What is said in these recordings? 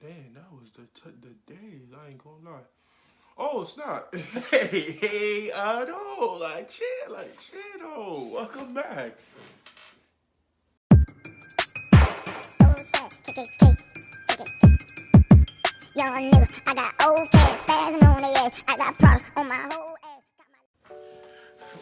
Dang, that was the days. I ain't gonna lie. Oh, it's not. Hey, no, chill, welcome back. So sad, young nigga, I got old cash, spazzing on their ass. I got problems on my whole ass.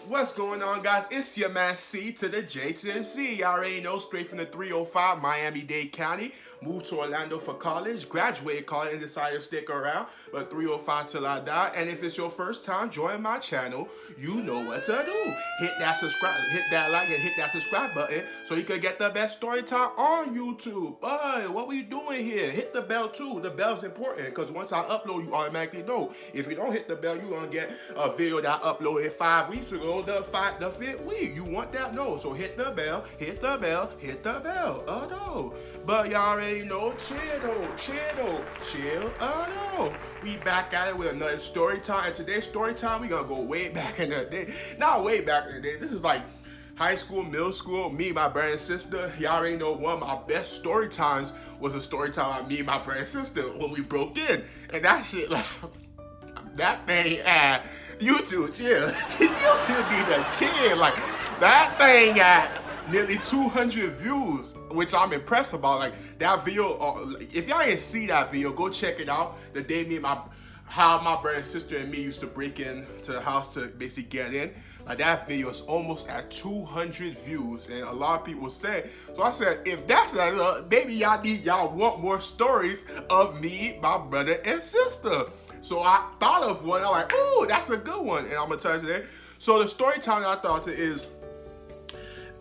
What's going on, guys? It's your man C to the J to the C. Y'all already know, straight from the 305, Miami-Dade County. Moved to Orlando for college, graduated college, and decided to stick around. But 305 till I die. And if it's your first time joining my channel, you know what to do. Hit that subscribe, hit that like, and hit that subscribe button so you can get the best story time on YouTube. But what we doing here? Hit the bell too. The bell's important because once I upload, you automatically know. If you don't hit the bell, you're gonna get a video that I uploaded 5 weeks ago, the 5th week. You want that? No. So hit the bell, hit the bell, hit the bell. Oh no. But y'all already know, chill. Oh no. We back at it with another story time. And today's story time, we gonna go way back in the day. Not way back in the day. This is like high school, middle school, me, my brother and sister. Y'all already know one of my best story times was a story time of me and my brother and sister when we broke in. And that shit, like, that thing, you two chill. You two need to chill. Like, that thing at nearly 200 views, which I'm impressed about. Like, that video, if y'all didn't see that video, go check it out. The day how my brother and sister and me used to break into the house to basically get in. Like, that video is almost at 200 views, and a lot of people said. So I said, if that's not, maybe y'all want more stories of me, my brother and sister. So I thought of one. I'm like, ooh, that's a good one, and I'm gonna tell you today. So the story time that I thought of is,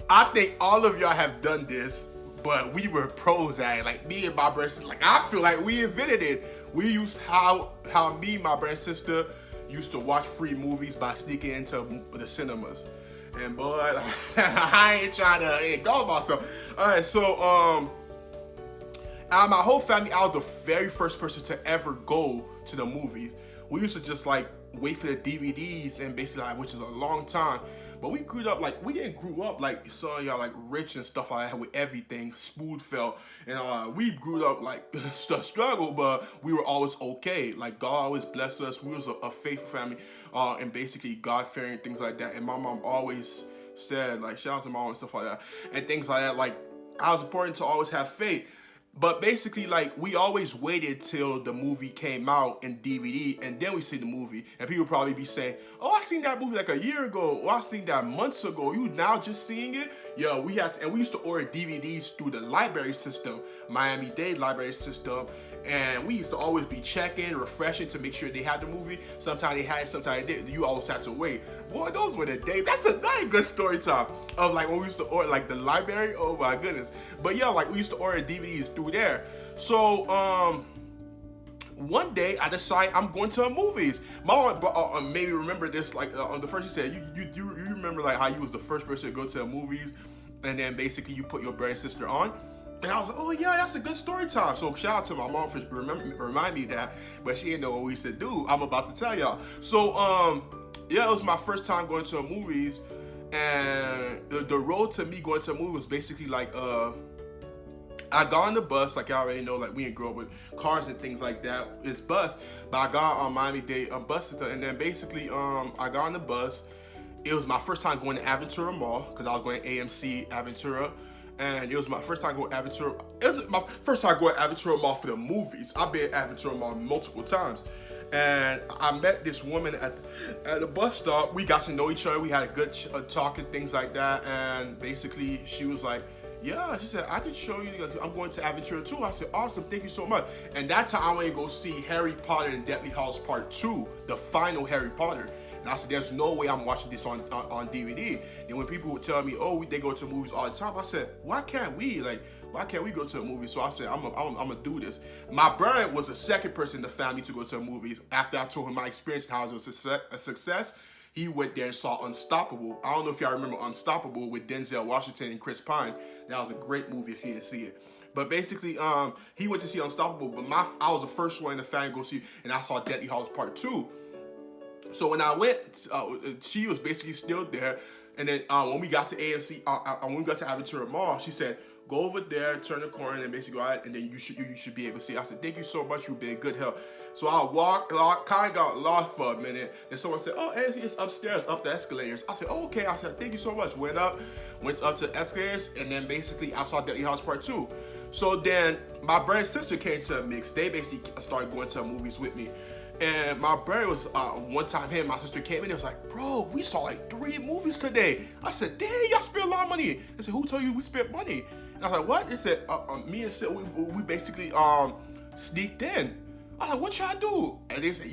I think all of y'all have done this, but we were pros at it. Like, me and my brother and sister, like, I feel like we invented it. We used how me, my brother and sister used to watch free movies by sneaking into the cinemas. And boy, like, I ain't trying to go myself. All right, so out of my whole family, I was the very first person to ever go to the movies. We used to just like wait for the DVDs and basically, like, which is a long time. But we grew up like, we didn't grow up like some of y'all like rich and stuff like that with everything smooth felt. And we grew up like struggle, but we were always okay. Like, God always blessed us. We was a faithful family, and basically God fearing, things like that. And my mom always said, like, shout out to mom and stuff like that and things like that. Like, I was important to always have faith. But basically, like, we always waited till the movie came out in DVD, and then we see the movie. And people probably be saying, oh, I seen that movie like a year ago, or I seen that months ago. You now just seeing it? Yo, we used to order DVDs through the library system, Miami-Dade library system. And we used to always be checking, refreshing to make sure they had the movie. Sometimes they had it, sometimes they didn't. You always had to wait. Boy, those were the days. That's a very good story time of like when we used to order like the library. Oh my goodness. But yeah, like we used to order DVDs through there. So one day I decide I'm going to the movies. My mom maybe remember this, like on the first, he said, you remember like how you was the first person to go to the movies, and then basically you put your brother and sister on. And I was like, oh yeah, that's a good story time. So shout out to my mom for remind me that, but she didn't know what we used to do. I'm about to tell y'all. So yeah, it was my first time going to the movies, and the road to me going to the movie was basically like I got on the bus, like y'all already know, like we didn't grow up with cars and things like that. It's bus, but I got on Miami-Dade bus, and then basically I got on the bus. It was my first time going to Aventura Mall because I was going to AMC Aventura. And it was my first time going to Aventura. It was my first time going to Aventura Mall for the movies. I've been at Aventura Mall multiple times. And I met this woman at the bus stop. We got to know each other. We had a good talk and things like that. And basically, she was like, yeah, she said, I can show you. I'm going to Aventura too. I said, awesome, thank you so much. And that time, I went to go see Harry Potter and Deathly Hallows Part 2, the final Harry Potter. And I said, there's no way I'm watching this on DVD. And when people would tell me, oh, they go to movies all the time, I said, why can't we? Like, why can't we go to a movie? So I said, I'm gonna do this. My brother was the second person in the family to go to the movies. After I told him my experience and how it was a success, he went there and saw Unstoppable. I don't know if y'all remember Unstoppable with Denzel Washington and Chris Pine. That was a great movie if you didn't see it. But basically, he went to see Unstoppable, but I was the first one in the family to go see, and I saw Deathly Hallows Part 2. So when I went, she was basically still there. And then when we got to AMC, when we got to Aventura Mall, she said, go over there, turn the corner, and basically go out, and then you should be able to see. I said, thank you so much, you've been in good health. So I kind of got lost for a minute, and someone said, oh, it's upstairs, up the escalators. I said, oh, okay. I said, thank you so much. Went up to the escalators, and then basically I saw Deadly House Part 2. So then my brother and sister came to a mix. They basically started going to movies with me. And my brother was, one time him and my sister came in, and was like, bro, we saw like 3 movies today. I said, dang, y'all spent a lot of money. They said, who told you we spent money? And I was like, what? They said, me and Sid, we basically sneaked in. I was like, what y'all do? And they said,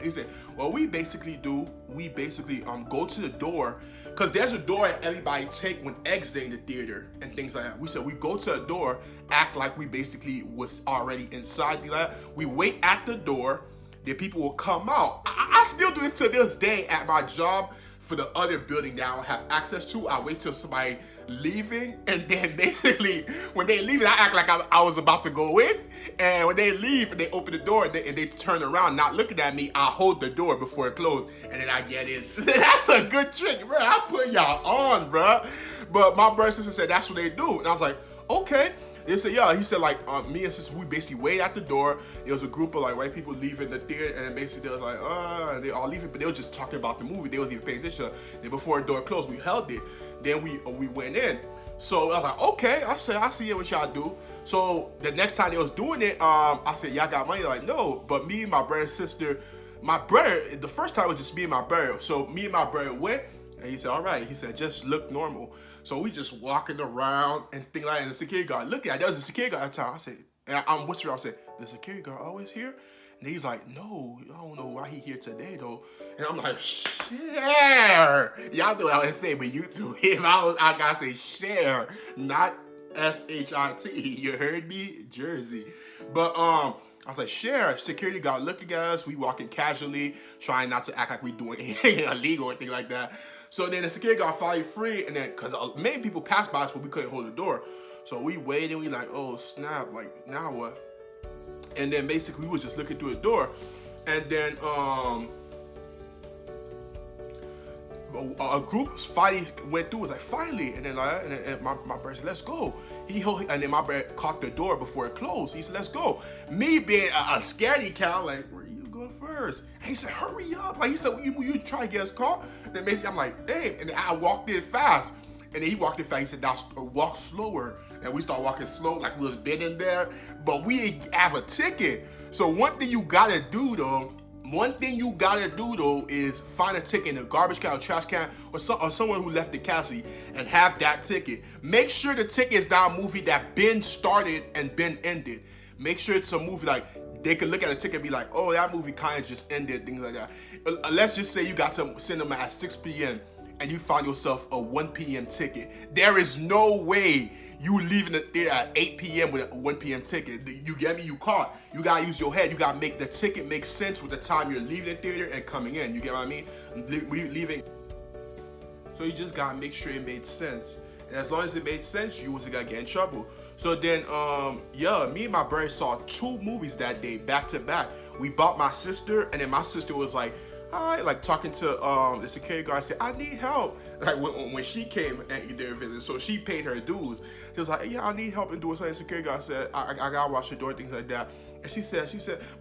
they said, well, we basically go to the door, because there's a door that everybody take when exiting the theater and things like that. We said, we go to the door, act like we basically was already inside. We wait at the door, then people will come out. I still do this to this day at my job. For the other building that I don't have access to, I wait till somebody leaving, and then basically when they leave, I act like I was about to go in, and when they leave and they open the door and they turn around not looking at me, I hold the door before it closed, and then I get in. That's a good trick, bro. I put y'all on, bro. But my brother and sister said that's what they do, and I was like, okay. They said, yeah, he said, like, me and sister, we basically wait at the door. There was a group of, like, white people leaving the theater, and basically they was like, they all leaving, but they were just talking about the movie. They wasn't even paying attention. Then before the door closed, we held it. Then we went in. So I was like, okay, I said, I see what y'all do. So the next time they was doing it, I said, y'all got money? They're like, no. But me, my brother and sister, my brother, the first time was just me and my brother. So me and my brother went, and he said, all right. He said, just look normal. So we just walking around and things like that. And the security guard, look at it. There was a security guard at the time. I said, and I'm whispering, I said, the security guard always here? And he's like, no, I don't know why he here today though. And I'm like, share. Y'all know what I was saying, but you to him, I gotta say share, not S-H-I-T. You heard me? Jersey. But I was like, share. Security guard looking at us. We walking casually, trying not to act like we doing anything illegal or anything like that. So then the security guard finally free, and then, because many people passed by us, but we couldn't hold the door. So we waited, we like, oh snap, like, now what? And then basically we was just looking through the door. And then a group finally went through, was like, finally. And then my brother said, let's go. And then my brother caught the door before it closed. He said, let's go. Me being a scaredy cat, like, where you go first? And he said, hurry up. Like, he said, you try to get us caught? Then basically I'm like, damn. And then I walked in fast. And then he walked in fast. He said, now walk slower. And we started walking slow, like we was bending there. But we didn't have a ticket. So one thing you gotta do though is find a ticket in the garbage can or trash can or someone who left the castle and have that ticket. Make sure the ticket is not a movie that been started and been ended. Make sure it's a movie like they can look at a ticket and be like, oh, that movie kind of just ended, things like that. Let's just say you got to cinema at 6 p.m. and you find yourself a 1 p.m. ticket. There is no way you leaving the theater at 8 p.m. with a 1 p.m. ticket. You get me? You caught. You gotta use your head. You gotta make the ticket make sense with the time you're leaving the theater and coming in. You get what I mean? Leaving. So you just gotta make sure it made sense. And as long as it made sense, you wasn't gonna get in trouble. So then, me and my brother saw 2 movies that day, back to back. We bought my sister, and then my sister was like, all right, like talking to the security guard, said, I need help. Like when she came and their visit, so she paid her dues. She was like, yeah, I need help in doing something. The security guard said, I gotta watch the door, things like that. And she said,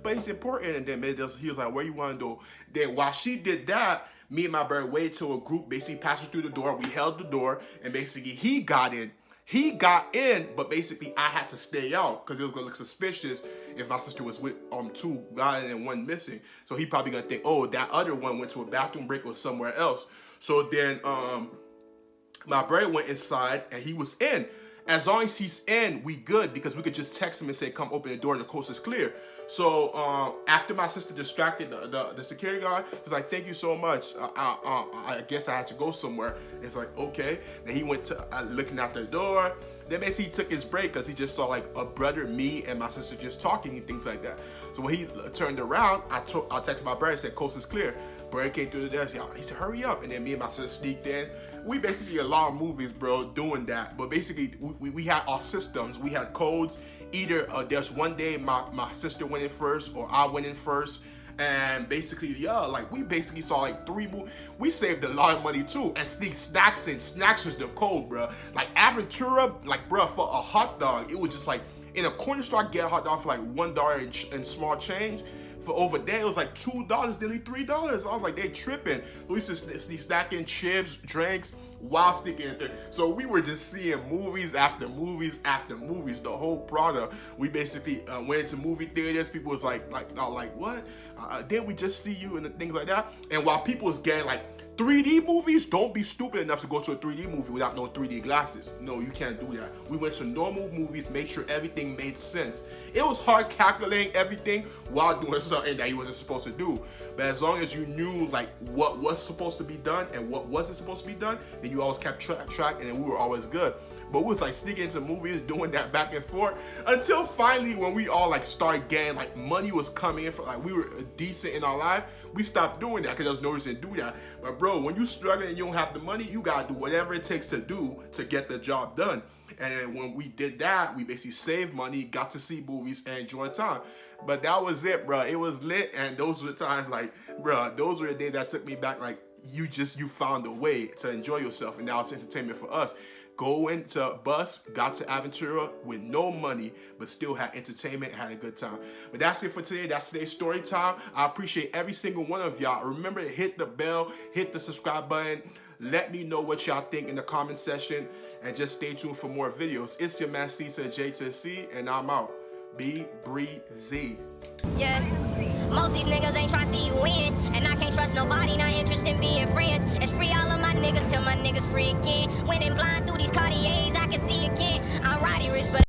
but it's important. And then he was like, where you wanna go? Then while she did that, me and my brother waited till a group basically passed through the door. We held the door, and basically he got in. He got in, but basically I had to stay out because it was gonna look suspicious if my sister was with 2 got in and 1 missing. So he probably gonna think, oh, that other one went to a bathroom break or somewhere else. So then my brother went inside and he was in. As long as he's in, we good because we could just text him and say, come open the door, the coast is clear. So after my sister distracted the security guard, he's like, thank you so much. I guess I had to go somewhere. And it's like, okay. Then he went to looking out the door. Then basically he took his break because he just saw like a brother, me, and my sister just talking and things like that. So when he turned around, I texted my brother and said, coast is clear. Brother came through the desk. He said, hurry up. And then me and my sister sneaked in. We basically see a lot of movies, bro, doing that. But basically, we had our systems. We had codes. Either there's one day my sister went in first or I went in first. And basically, yeah, like we basically saw like 3 movies. We saved a lot of money too, and sneak snacks in. Snacks was the code, bro. Like Aventura, like bro, for a hot dog, it was just like in a corner store, I get a hot dog for like $1 in small change. For over there, it was like $2, nearly $3. I was like, they tripping. We used to snack in chips, drinks, while sticking in there. So we were just seeing movies after movies after movies. The whole product. We basically went into movie theaters. People was like what? Didn't we just see you and things like that? And while people was getting like 3D movies, don't be stupid enough to go to a 3D movie without no 3D glasses. No, you can't do that. We went to normal movies, made sure everything made sense. It was hard calculating everything while doing something that you wasn't supposed to do. But as long as you knew like what was supposed to be done and what wasn't supposed to be done, then you always kept track and then we were always good. But we was like sneaking into movies, doing that back and forth until finally when we all like started getting like money was coming in for like we were decent in our life, we stopped doing that because there was no reason to do that. But bro, when you struggling and you don't have the money, you gotta do whatever it takes to do to get the job done. And when we did that, we basically saved money, got to see movies and enjoy time. But that was it, bro. It was lit, and those were the times like, bro, those were the days that took me back. Like you found a way to enjoy yourself, and that was entertainment for us. Going to bus, got to Aventura with no money, but still had entertainment and had a good time. But that's it for today. That's today's story time. I appreciate every single one of y'all. Remember to hit the bell, hit the subscribe button. Let me know what y'all think in the comment section, and just stay tuned for more videos. It's your man C.J.C, and I'm out. Be breezy. Yeah. Most these niggas ain't tryna see you win, and I can't trust nobody, not interested in being friends. It's free all of my niggas till my niggas free again. Winning blind through these Cartiers, I can see again. I'm riding rich, but